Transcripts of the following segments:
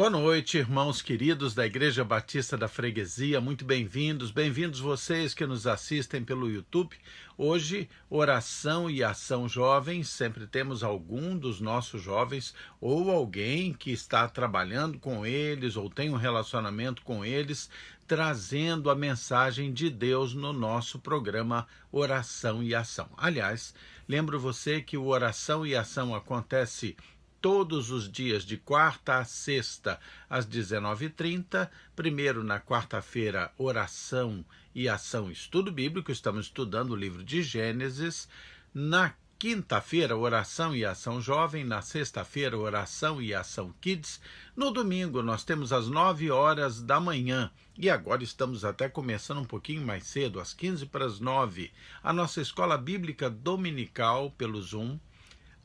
Boa noite, irmãos queridos da Igreja Batista da Freguesia, muito bem-vindos. Bem-vindos vocês que nos assistem pelo YouTube. Hoje, oração e ação jovens, sempre temos algum dos nossos jovens ou alguém que está trabalhando com eles ou tem um relacionamento com eles, trazendo a mensagem de Deus no nosso programa Oração e Ação. Aliás, lembro você que o Oração e Ação acontece todos os dias, de quarta a sexta, às 19h30. Primeiro, na quarta-feira, oração e ação, estudo bíblico. Estamos estudando o livro de Gênesis. Na quinta-feira, oração e ação jovem. Na sexta-feira, oração e ação kids. No domingo, nós temos às 9 horas da manhã. E agora estamos até começando um pouquinho mais cedo, às 8h45, a nossa escola bíblica dominical pelo Zoom.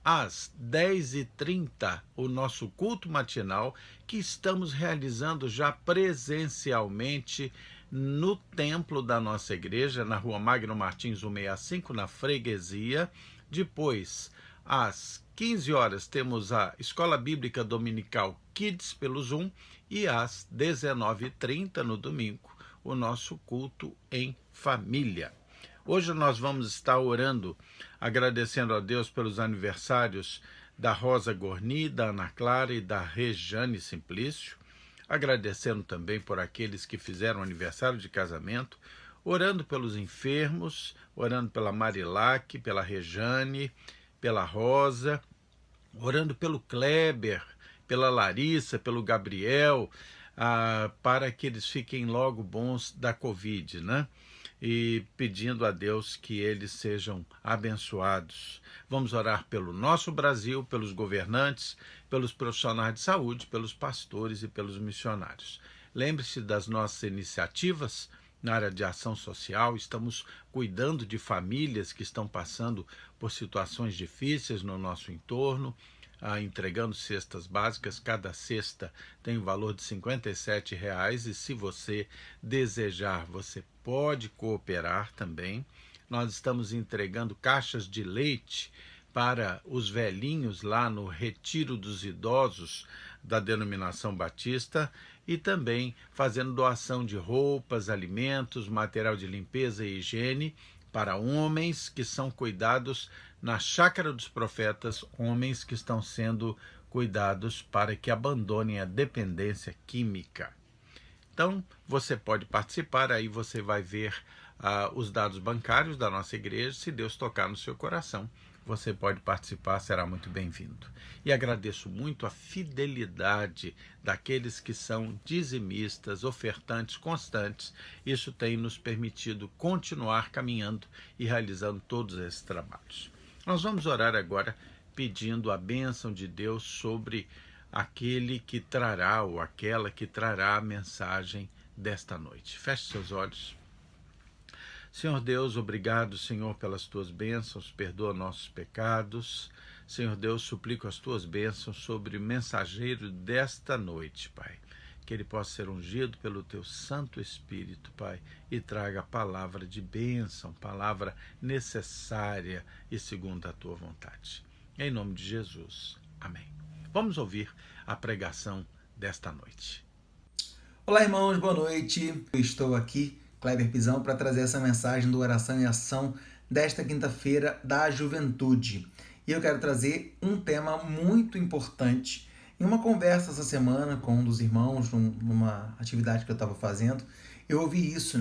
Às 10h30, o nosso culto matinal, que estamos realizando já presencialmente no templo da nossa igreja, na rua Magno Martins 165, na Freguesia. Depois, às 15 horas, temos a Escola Bíblica Dominical Kids pelo Zoom. E às 19h30, no domingo, o nosso culto em família. Hoje nós vamos estar orando, agradecendo a Deus pelos aniversários da Rosa Gorni, da Ana Clara e da Rejane Simplício, agradecendo também por aqueles que fizeram aniversário de casamento, orando pelos enfermos, orando pela Marilac, pela Rejane, pela Rosa, orando pelo Kleber, pela Larissa, pelo Gabriel, para que eles fiquem logo bons da Covid, né? E pedindo a Deus que eles sejam abençoados. Vamos orar pelo nosso Brasil, pelos governantes, pelos profissionais de saúde, pelos pastores e pelos missionários. Lembre-se das nossas iniciativas na área de ação social. Estamos cuidando de famílias que estão passando por situações difíceis no nosso entorno, entregando cestas básicas. Cada cesta tem um valor de R$ 57, e se você desejar, você pode cooperar também. Nós estamos entregando caixas de leite para os velhinhos lá no Retiro dos Idosos da Denominação Batista, e também fazendo doação de roupas, alimentos, material de limpeza e higiene para homens que são cuidados na Chácara dos Profetas, homens que estão sendo cuidados para que abandonem a dependência química. Então, você pode participar, aí você vai ver os dados bancários da nossa igreja. Se Deus tocar no seu coração, você pode participar, será muito bem-vindo. E agradeço muito a fidelidade daqueles que são dizimistas, ofertantes constantes. Isso tem nos permitido continuar caminhando e realizando todos esses trabalhos. Nós vamos orar agora pedindo a bênção de Deus sobre aquele que trará ou aquela que trará a mensagem desta noite. Feche seus olhos. Senhor Deus, obrigado, Senhor, pelas tuas bênçãos, perdoa nossos pecados. Senhor Deus, suplico as tuas bênçãos sobre o mensageiro desta noite, Pai. Que ele possa ser ungido pelo teu Santo Espírito, Pai, e traga a palavra de bênção, palavra necessária e segundo a tua vontade. Em nome de Jesus. Amém. Vamos ouvir a pregação desta noite. Olá, irmãos, boa noite. Eu estou aqui, Kleber Pizão, para trazer essa mensagem do Oração e Ação desta quinta-feira da juventude. E eu quero trazer um tema muito importante. Em uma conversa essa semana com um dos irmãos, numa atividade que eu estava fazendo, eu ouvi isso,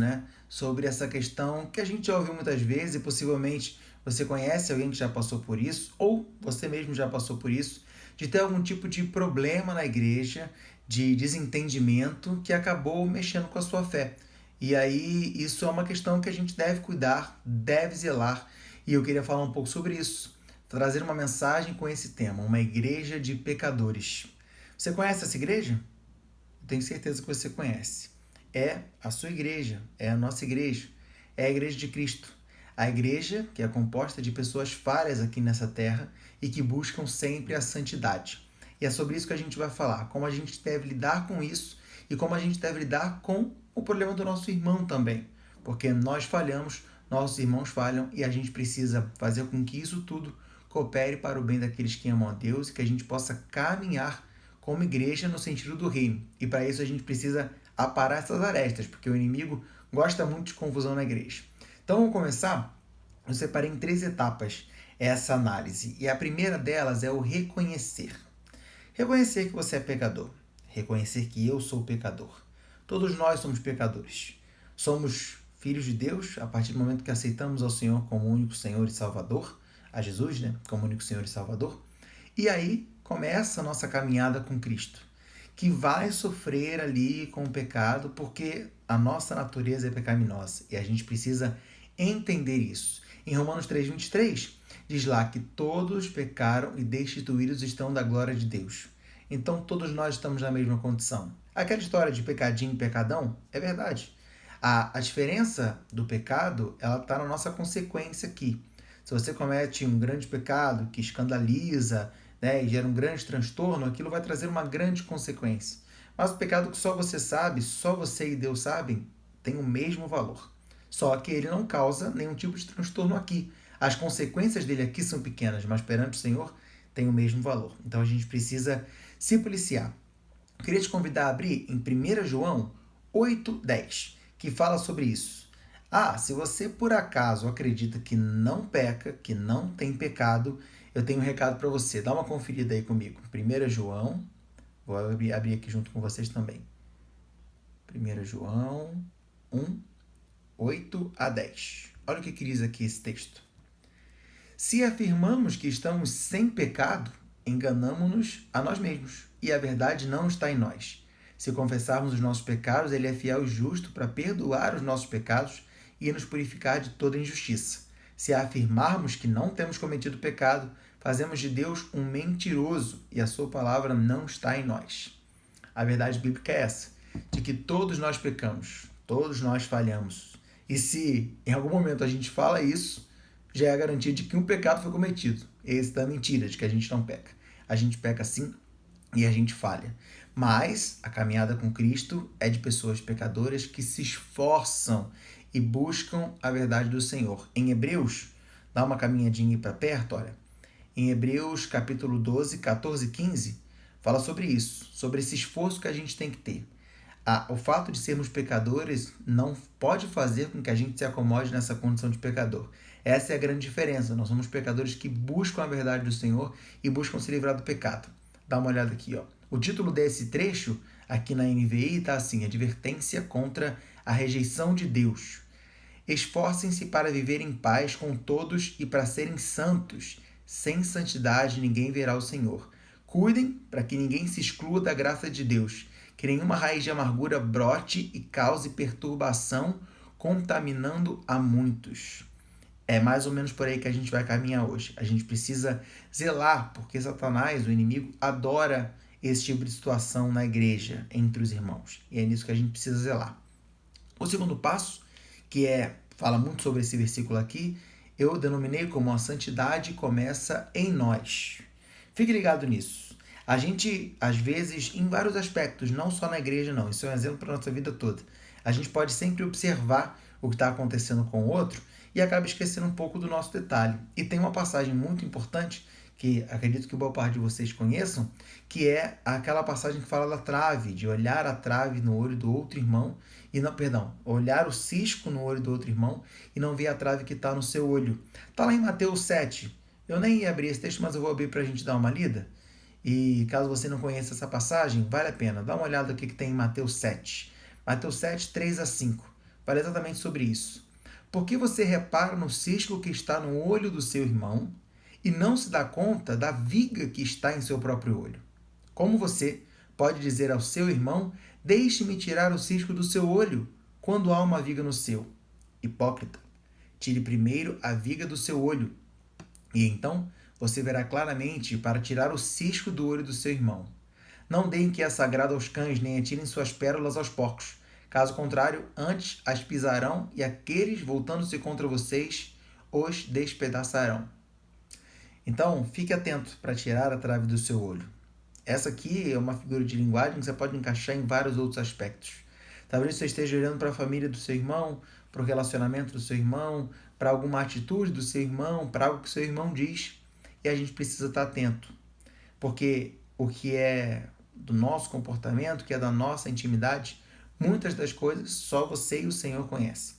sobre essa questão que a gente já ouviu muitas vezes e possivelmente você conhece alguém que já passou por isso, ou você mesmo já passou por isso, de ter algum tipo de problema na igreja, de desentendimento que acabou mexendo com a sua fé. E aí isso é uma questão que a gente deve cuidar, deve zelar, e eu queria falar um pouco sobre isso, trazer uma mensagem com esse tema, uma igreja de pecadores. Você conhece essa igreja? Eu tenho certeza que você conhece. É a sua igreja, é a nossa igreja, é a igreja de Cristo. A igreja que é composta de pessoas falhas aqui nessa terra e que buscam sempre a santidade. E é sobre isso que a gente vai falar, como a gente deve lidar com isso e como a gente deve lidar com o problema do nosso irmão também. Porque nós falhamos, nossos irmãos falham e a gente precisa fazer com que isso tudo coopere para o bem daqueles que amam a Deus e que a gente possa caminhar como igreja no sentido do reino. E para isso a gente precisa aparar essas arestas, porque o inimigo gosta muito de confusão na igreja. Então vamos começar? Eu separei em 3 etapas essa análise. E a primeira delas é o reconhecer. Reconhecer que você é pecador. Reconhecer que eu sou pecador. Todos nós somos pecadores. Somos filhos de Deus a partir do momento que aceitamos ao Senhor como único Senhor e Salvador, a Jesus, como único Senhor e Salvador. E aí começa a nossa caminhada com Cristo, que vai sofrer ali com o pecado, porque a nossa natureza é pecaminosa e a gente precisa entender isso. Em Romanos 3,23, diz lá que todos pecaram e destituídos estão da glória de Deus. Então todos nós estamos na mesma condição. Aquela história de pecadinho e pecadão é verdade. A diferença do pecado, ela está na nossa consequência aqui. Se você comete um grande pecado que escandaliza, e gera um grande transtorno, aquilo vai trazer uma grande consequência. Mas o pecado que só você sabe, só você e Deus sabem, tem o mesmo valor. Só que ele não causa nenhum tipo de transtorno aqui. As consequências dele aqui são pequenas, mas perante o Senhor tem o mesmo valor. Então a gente precisa se policiar. Eu queria te convidar a abrir em 1 João 8,10, que fala sobre isso. Se você por acaso acredita que não peca, que não tem pecado, eu tenho um recado para você. Dá uma conferida aí comigo. 1 João, vou abrir aqui junto com vocês também. 1 João 1, 8 a 10. Olha o que diz aqui esse texto. Se afirmamos que estamos sem pecado, enganamo-nos a nós mesmos, e a verdade não está em nós. Se confessarmos os nossos pecados, ele é fiel e justo para perdoar os nossos pecados e nos purificar de toda injustiça. Se afirmarmos que não temos cometido pecado, fazemos de Deus um mentiroso e a sua palavra não está em nós. A verdade bíblica é essa, de que todos nós pecamos, todos nós falhamos. E se em algum momento a gente fala isso, já é a garantia de que um pecado foi cometido. Esse da mentira, de que a gente não peca. A gente peca sim e a gente falha. Mas a caminhada com Cristo é de pessoas pecadoras que se esforçam e buscam a verdade do Senhor. Em Hebreus, dá uma caminhadinha para perto, olha. Em Hebreus capítulo 12, 14 e 15, fala sobre isso, sobre esse esforço que a gente tem que ter. O fato de sermos pecadores não pode fazer com que a gente se acomode nessa condição de pecador. Essa é a grande diferença. Nós somos pecadores que buscam a verdade do Senhor e buscam se livrar do pecado. Dá uma olhada aqui, ó. O título desse trecho, aqui na NVI, está assim: Advertência contra a rejeição de Deus. Esforcem-se para viver em paz com todos e para serem santos. Sem santidade ninguém verá o Senhor. Cuidem para que ninguém se exclua da graça de Deus, que nenhuma raiz de amargura brote e cause perturbação, contaminando a muitos. É mais ou menos por aí que a gente vai caminhar hoje. A gente precisa zelar, porque Satanás, o inimigo, adora esse tipo de situação na igreja, entre os irmãos. E é nisso que a gente precisa zelar. O segundo passo, fala muito sobre esse versículo aqui, eu denominei como a santidade começa em nós. Fique ligado nisso. A gente, às vezes, em vários aspectos, não só na igreja não, isso é um exemplo para a nossa vida toda, a gente pode sempre observar o que está acontecendo com o outro e acaba esquecendo um pouco do nosso detalhe. E tem uma passagem muito importante, que acredito que boa parte de vocês conheçam, que é aquela passagem que fala da trave, de olhar a trave no olho do outro irmão, olhar o cisco no olho do outro irmão e não ver a trave que está no seu olho. Está lá em Mateus 7. Eu nem ia abrir esse texto, mas eu vou abrir para a gente dar uma lida. E caso você não conheça essa passagem, vale a pena. Dá uma olhada no que tem em Mateus 7. Mateus 7, 3 a 5. Fala exatamente sobre isso. Por que você repara no cisco que está no olho do seu irmão e não se dá conta da viga que está em seu próprio olho? Como você pode dizer ao seu irmão: deixe-me tirar o cisco do seu olho, quando há uma viga no seu? Hipócrita, tire primeiro a viga do seu olho, e então você verá claramente para tirar o cisco do olho do seu irmão. Não deem que é sagrado aos cães, nem atirem suas pérolas aos porcos. Caso contrário, antes as pisarão, e aqueles, voltando-se contra vocês, os despedaçarão. Então, fique atento para tirar a trave do seu olho. Essa aqui é uma figura de linguagem que você pode encaixar em vários outros aspectos. Talvez você esteja olhando para a família do seu irmão, para o relacionamento do seu irmão, para alguma atitude do seu irmão, para algo que o seu irmão diz, e a gente precisa estar atento. Porque o que é do nosso comportamento, que é da nossa intimidade, muitas das coisas só você e o Senhor conhecem.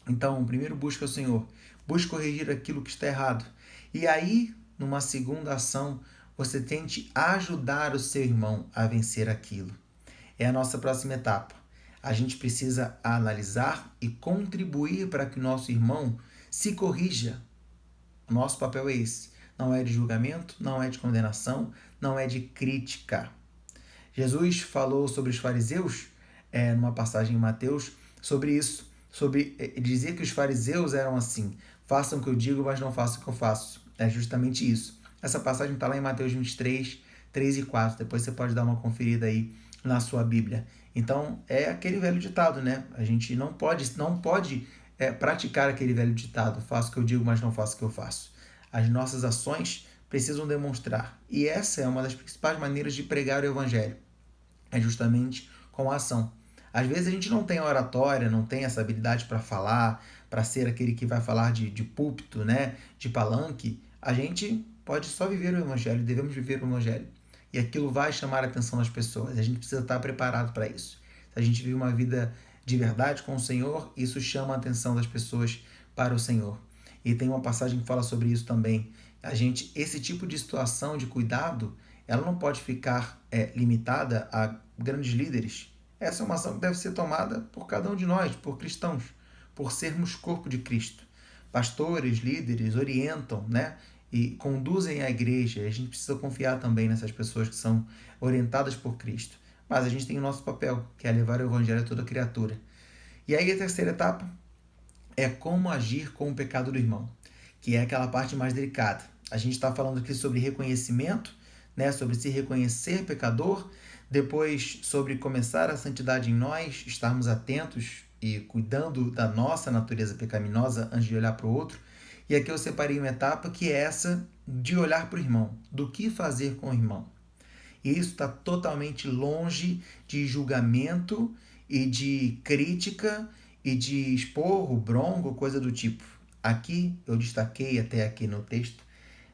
Então, primeiro busca o Senhor, busca corrigir aquilo que está errado. E aí, numa segunda ação, você tente ajudar o seu irmão a vencer aquilo. É a nossa próxima etapa. A gente precisa analisar e contribuir para que o nosso irmão se corrija. O nosso papel é esse. Não é de julgamento, não é de condenação, não é de crítica. Jesus falou sobre os fariseus, numa passagem em Mateus, sobre isso. Dizer que os fariseus eram assim: façam o que eu digo, mas não façam o que eu faço. É justamente isso. Essa passagem está lá em Mateus 23, 3 e 4. Depois você pode dar uma conferida aí na sua Bíblia. Então, é aquele velho ditado, né? A gente não pode praticar aquele velho ditado: faço o que eu digo, mas não faço o que eu faço. As nossas ações precisam demonstrar. E essa é uma das principais maneiras de pregar o Evangelho. É justamente com a ação. Às vezes a gente não tem oratória, não tem essa habilidade para falar, para ser aquele que vai falar de púlpito, né? De palanque. A gente pode só viver o Evangelho, devemos viver o Evangelho. E aquilo vai chamar a atenção das pessoas. A gente precisa estar preparado para isso. Se a gente vive uma vida de verdade com o Senhor, isso chama a atenção das pessoas para o Senhor. E tem uma passagem que fala sobre isso também. Esse tipo de situação de cuidado, ela não pode ficar limitada a grandes líderes. Essa é uma ação que deve ser tomada por cada um de nós, por cristãos, por sermos corpo de Cristo. Pastores, líderes orientam, né? E conduzem a igreja. A gente precisa confiar também nessas pessoas que são orientadas por Cristo. Mas a gente tem o nosso papel, que é levar o Evangelho a toda criatura. E aí a terceira etapa é como agir com o pecado do irmão, que é aquela parte mais delicada. A gente está falando aqui sobre reconhecimento, né? Sobre se reconhecer pecador, depois sobre começar a santidade em nós, estarmos atentos e cuidando da nossa natureza pecaminosa antes de olhar para o outro. E aqui eu separei uma etapa que é essa de olhar para o irmão, do que fazer com o irmão. E isso está totalmente longe de julgamento e de crítica e de esporro, bronco, coisa do tipo. Aqui eu destaquei até aqui no texto,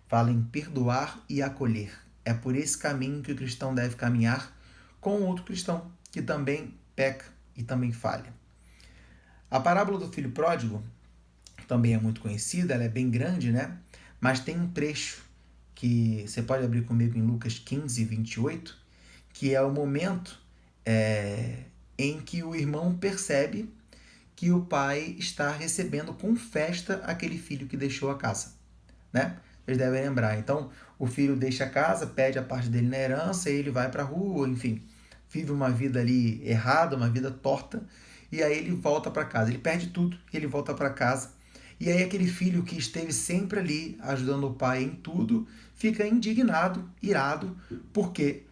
fala em perdoar e acolher. É por esse caminho que o cristão deve caminhar com outro cristão que também peca e também falha. A parábola do filho pródigo também é muito conhecida, ela é bem grande, né? Mas tem um trecho que você pode abrir comigo em Lucas 15, 28, que é o momento em que o irmão percebe que o pai está recebendo com festa aquele filho que deixou a casa, né? Vocês devem lembrar. Então, o filho deixa a casa, pede a parte dele na herança, e ele vai para a rua, enfim, vive uma vida ali errada, uma vida torta, e aí ele volta para casa. Ele perde tudo, ele volta para casa. E aí aquele filho que esteve sempre ali, ajudando o pai em tudo, fica indignado, irado, porque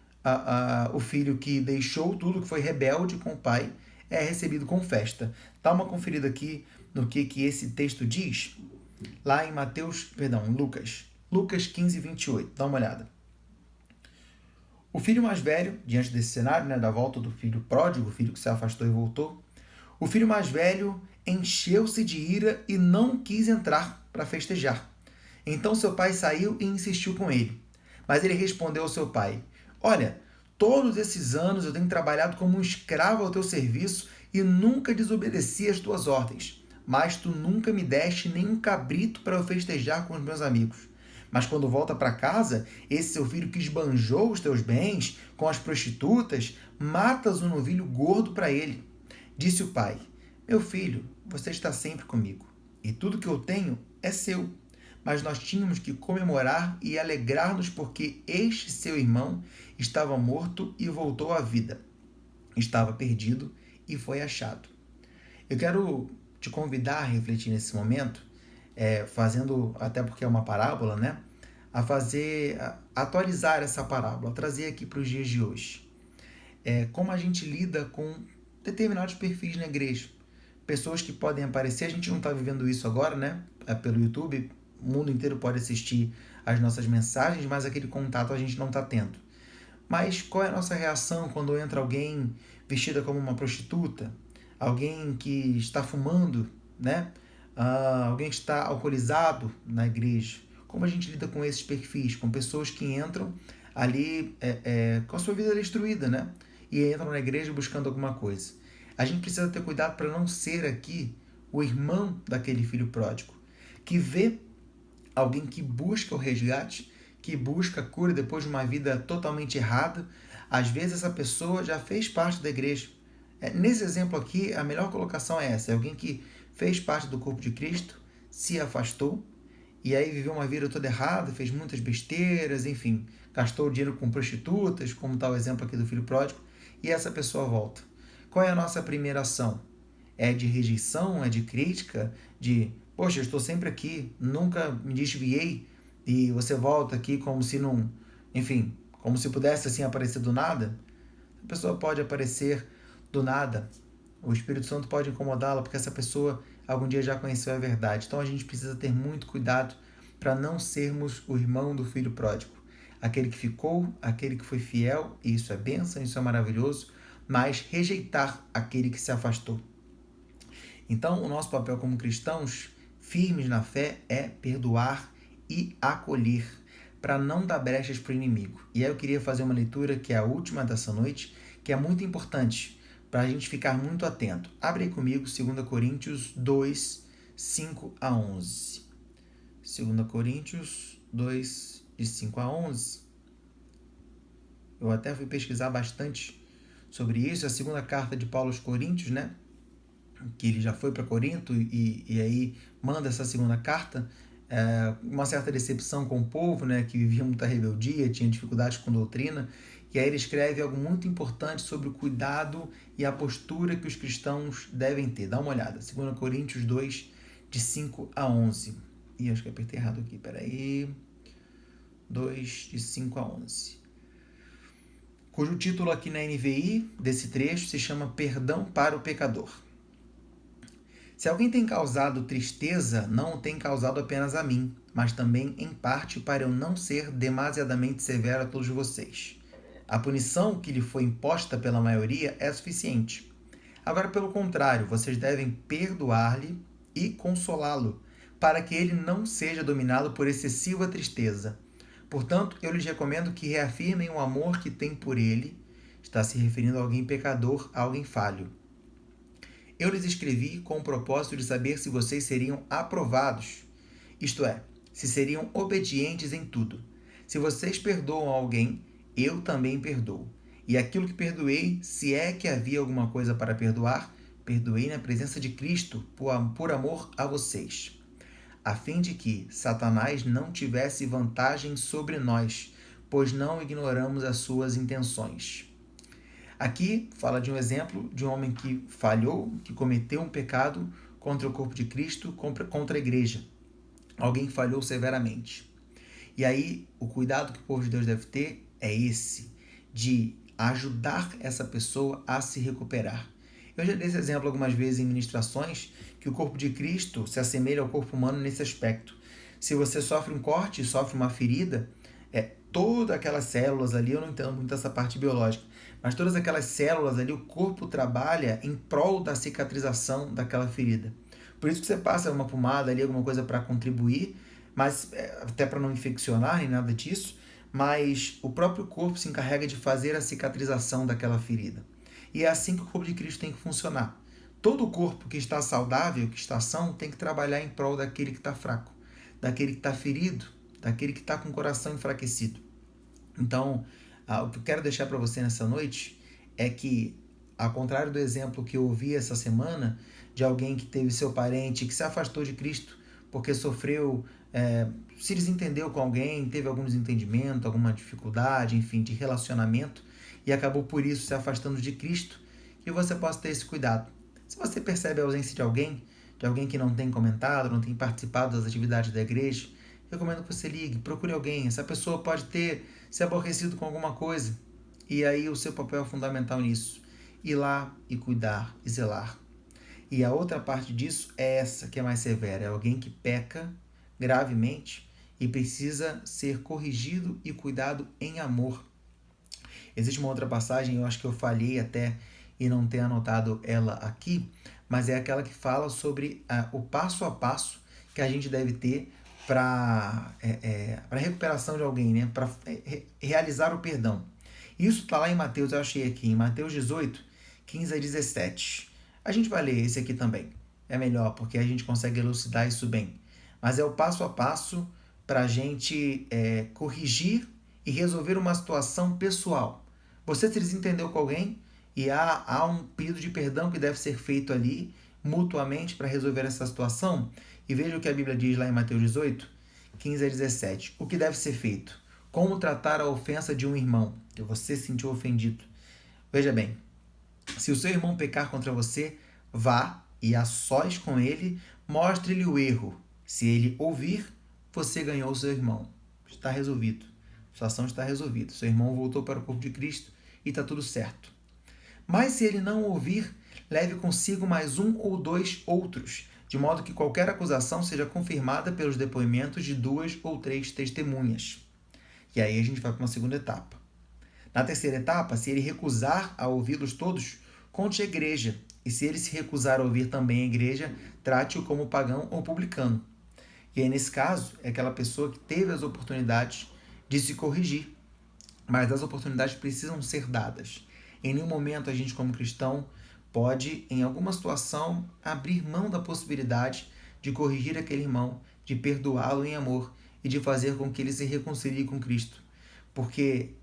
o filho que deixou tudo, que foi rebelde com o pai, é recebido com festa. Dá uma conferida aqui no que esse texto diz, lá em Lucas 15, 28. Dá uma olhada. O filho mais velho, diante desse cenário, né, da volta do filho pródigo, o filho que se afastou e voltou, o filho mais velho encheu-se de ira e não quis entrar para festejar. Então seu pai saiu e insistiu com ele. Mas ele respondeu ao seu pai: olha, todos esses anos eu tenho trabalhado como um escravo ao teu serviço e nunca desobedeci às tuas ordens. Mas tu nunca me deste nem um cabrito para eu festejar com os meus amigos. Mas quando volta para casa, esse seu filho que esbanjou os teus bens com as prostitutas, matas um novilho gordo para ele. Disse o pai: meu filho, você está sempre comigo, e tudo que eu tenho é seu. Mas nós tínhamos que comemorar e alegrar-nos porque este seu irmão estava morto e voltou à vida. Estava perdido e foi achado. Eu quero te convidar a refletir nesse momento, fazendo, até porque é uma parábola, né? A atualizar essa parábola, a trazer aqui para os dias de hoje. Como a gente lida com determinados perfis na igreja. Pessoas que podem aparecer, a gente não está vivendo isso agora, né? Pelo YouTube, o mundo inteiro pode assistir as nossas mensagens, mas aquele contato a gente não está tendo. Mas qual é a nossa reação quando entra alguém vestida como uma prostituta? Alguém que está fumando, né? Alguém que está alcoolizado na igreja? Como a gente lida com esses perfis? Com pessoas que entram ali com a sua vida destruída, né? E entram na igreja buscando alguma coisa. A gente precisa ter cuidado para não ser aqui o irmão daquele filho pródigo, que vê alguém que busca o resgate, que busca a cura depois de uma vida totalmente errada. Às vezes essa pessoa já fez parte da igreja. Nesse exemplo aqui, a melhor colocação é essa: é alguém que fez parte do corpo de Cristo, se afastou, e aí viveu uma vida toda errada, fez muitas besteiras, enfim, gastou dinheiro com prostitutas, como está o exemplo aqui do filho pródigo, e essa pessoa volta. Qual é a nossa primeira ação? É de rejeição, é de crítica, de, poxa, eu estou sempre aqui, nunca me desviei, e você volta aqui como se não, enfim, como se pudesse assim aparecer do nada? A pessoa pode aparecer do nada, o Espírito Santo pode incomodá-la, porque essa pessoa algum dia já conheceu a verdade. Então a gente precisa ter muito cuidado para não sermos o irmão do filho pródigo. Aquele que ficou, aquele que foi fiel, e isso é bênção, isso é maravilhoso, mas rejeitar aquele que se afastou. Então o nosso papel como cristãos, firmes na fé, é perdoar e acolher, para não dar brechas para o inimigo. E aí eu queria fazer uma leitura, que é a última dessa noite, que é muito importante, para a gente ficar muito atento. Abre aí comigo 2 Coríntios 2, 5 a 11. 2 Coríntios 2, de 5 a 11. Eu até fui pesquisar bastante sobre isso. A segunda carta de Paulo aos Coríntios, né? Que ele já foi para Corinto e aí manda essa segunda carta. Uma certa decepção com o povo, né? Que vivia muita rebeldia, tinha dificuldades com doutrina. E aí ele escreve algo muito importante sobre o cuidado e a postura que os cristãos devem ter. Dá uma olhada. 2 Coríntios 2, de 5 a 11. Ih, acho que apertei errado aqui. Peraí. 2, de 5 a 11. Cujo título aqui na NVI desse trecho se chama Perdão para o Pecador. Se alguém tem causado tristeza, não o tem causado apenas a mim, mas também em parte para eu não ser demasiadamente severo a todos vocês. A punição que lhe foi imposta pela maioria é suficiente. Agora, pelo contrário, vocês devem perdoar-lhe e consolá-lo, para que ele não seja dominado por excessiva tristeza. Portanto, eu lhes recomendo que reafirmem o amor que têm por ele. Está se referindo a alguém pecador, a alguém falho. Eu lhes escrevi com o propósito de saber se vocês seriam aprovados, isto é, se seriam obedientes em tudo. Se vocês perdoam alguém, eu também perdoo. E aquilo que perdoei, se é que havia alguma coisa para perdoar, perdoei na presença de Cristo, por amor a vocês, a fim de que Satanás não tivesse vantagem sobre nós, pois não ignoramos as suas intenções. Aqui fala de um exemplo de um homem que falhou, que cometeu um pecado contra o corpo de Cristo, contra a igreja. Alguém que falhou severamente. E aí, o cuidado que o povo de Deus deve ter é esse, de ajudar essa pessoa a se recuperar. Eu já dei esse exemplo algumas vezes em ministrações, que o corpo de Cristo se assemelha ao corpo humano nesse aspecto. Se você sofre um corte, sofre uma ferida, todas aquelas células ali, eu não entendo muito essa parte biológica, mas todas aquelas células ali, o corpo trabalha em prol da cicatrização daquela ferida. Por isso que você passa uma pomada ali, alguma coisa para contribuir, mas até para não infeccionar nem nada disso, mas o próprio corpo se encarrega de fazer a cicatrização daquela ferida. E é assim que o corpo de Cristo tem que funcionar. Todo o corpo que está saudável, que está são, tem que trabalhar em prol daquele que está fraco, daquele que está ferido, daquele que está com o coração enfraquecido. Então, o que eu quero deixar para você nessa noite é que, ao contrário do exemplo que eu ouvi essa semana, de alguém que teve seu parente que se afastou de Cristo porque sofreu, se desentendeu com alguém, teve algum desentendimento, alguma dificuldade, enfim, de relacionamento, e acabou por isso se afastando de Cristo, que você possa ter esse cuidado. Se você percebe a ausência de alguém que não tem comentado, não tem participado das atividades da igreja, recomendo que você ligue, procure alguém. Essa pessoa pode ter se aborrecido com alguma coisa, e aí o seu papel é fundamental nisso. Ir lá e cuidar e zelar. E a outra parte disso é essa, que é mais severa. É alguém que peca gravemente e precisa ser corrigido e cuidado em amor. Existe uma outra passagem, eu acho que eu falhei até e não ter anotado ela aqui, mas é aquela que fala sobre o passo a passo que a gente deve ter para a recuperação de alguém, né? Para realizar o perdão. Isso está lá em Mateus, eu achei aqui, em Mateus 18, 15 a 17. A gente vai ler esse aqui também. É melhor, porque a gente consegue elucidar isso bem. Mas é o passo a passo para a gente corrigir e resolver uma situação pessoal. Você se desentendeu com alguém e há um pedido de perdão que deve ser feito ali, mutuamente, para resolver essa situação. E veja o que a Bíblia diz lá em Mateus 18, 15 a 17. O que deve ser feito? Como tratar a ofensa de um irmão que você se sentiu ofendido? Veja bem, se o seu irmão pecar contra você, vá e a sós com ele, mostre-lhe o erro. Se ele ouvir, você ganhou o seu irmão. Está resolvido. A situação está resolvida. Seu irmão voltou para o corpo de Cristo e está tudo certo. Mas se ele não ouvir, leve consigo mais um ou dois outros, de modo que qualquer acusação seja confirmada pelos depoimentos de 2 ou 3 testemunhas. E aí a gente vai para uma segunda etapa. Na terceira etapa, se ele recusar a ouvi-los todos, conte a igreja. E se ele se recusar a ouvir também a igreja, trate-o como pagão ou publicano. E aí, nesse caso, é aquela pessoa que teve as oportunidades de se corrigir. Mas as oportunidades precisam ser dadas. Em nenhum momento a gente, como cristão, pode, em alguma situação, abrir mão da possibilidade de corrigir aquele irmão, de perdoá-lo em amor e de fazer com que ele se reconcilie com Cristo. Porque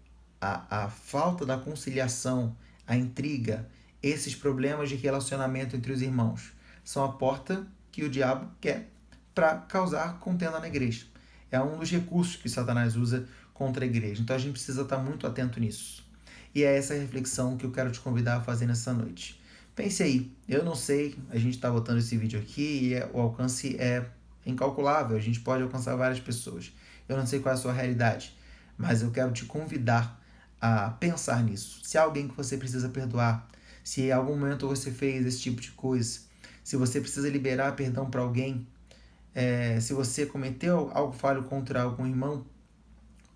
a falta da conciliação, a intriga, esses problemas de relacionamento entre os irmãos são a porta que o diabo quer para causar contenda na igreja. É um dos recursos que Satanás usa contra a igreja. Então a gente precisa estar muito atento nisso. E é essa reflexão que eu quero te convidar a fazer nessa noite. Pense aí, eu não sei, a gente está botando esse vídeo aqui e o alcance é incalculável, a gente pode alcançar várias pessoas. Eu não sei qual é a sua realidade, mas eu quero te convidar a pensar nisso. Se há alguém que você precisa perdoar, se em algum momento você fez esse tipo de coisa, se você precisa liberar perdão para alguém, se você cometeu algo falho contra algum irmão,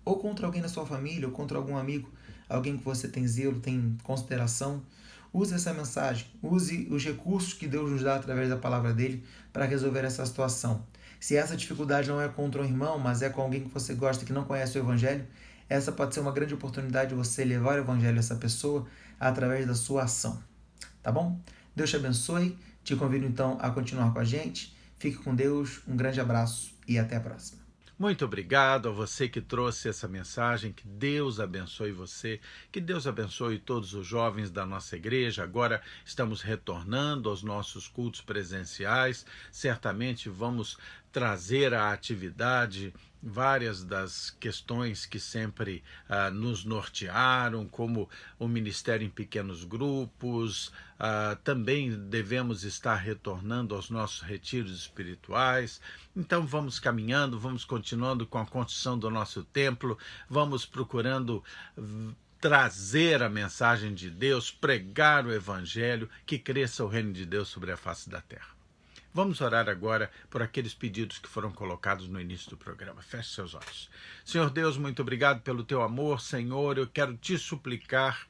ou contra alguém da sua família, ou contra algum amigo, alguém que você tem zelo, tem consideração, use essa mensagem, use os recursos que Deus nos dá através da palavra dele para resolver essa situação. Se essa dificuldade não é contra um irmão, mas é com alguém que você gosta que não conhece o evangelho, essa pode ser uma grande oportunidade de você levar o evangelho a essa pessoa através da sua ação. Tá bom? Deus te abençoe. Te convido então a continuar com a gente. Fique com Deus. Um grande abraço e até a próxima. Muito obrigado a você que trouxe essa mensagem, que Deus abençoe você, que Deus abençoe todos os jovens da nossa igreja. Agora estamos retornando aos nossos cultos presenciais, certamente vamos trazer à atividade várias das questões que sempre nos nortearam, como o ministério em pequenos grupos. Também devemos estar retornando aos nossos retiros espirituais. Então vamos caminhando, vamos continuando com a construção do nosso templo, vamos procurando trazer a mensagem de Deus, pregar o evangelho, que cresça o reino de Deus sobre a face da terra. Vamos orar agora por aqueles pedidos que foram colocados no início do programa. Feche seus olhos. Senhor Deus, muito obrigado pelo teu amor. Senhor, eu quero te suplicar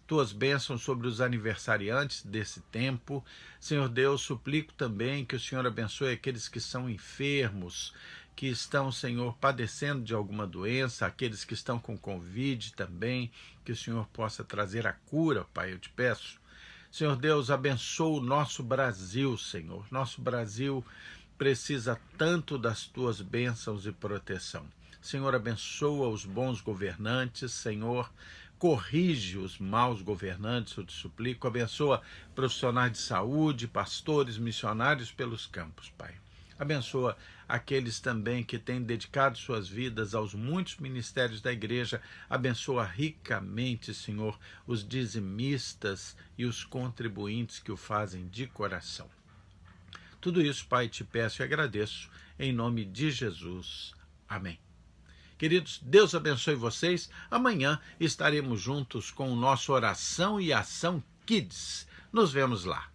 tuas bênçãos sobre os aniversariantes desse tempo. Senhor Deus, suplico também que o Senhor abençoe aqueles que são enfermos, que estão, Senhor, padecendo de alguma doença, aqueles que estão com Covid também, que o Senhor possa trazer a cura, Pai, eu te peço. Senhor Deus, abençoa o nosso Brasil, Senhor. Nosso Brasil precisa tanto das tuas bênçãos e proteção. Senhor, abençoa os bons governantes, Senhor. Corrige os maus governantes, eu te suplico. Abençoa profissionais de saúde, pastores, missionários pelos campos, Pai. Abençoa aqueles também que têm dedicado suas vidas aos muitos ministérios da igreja. Abençoa ricamente, Senhor, os dizimistas e os contribuintes que o fazem de coração. Tudo isso, Pai, te peço e agradeço, em nome de Jesus. Amém. Queridos, Deus abençoe vocês. Amanhã estaremos juntos com o nosso Oração e Ação Kids. Nos vemos lá.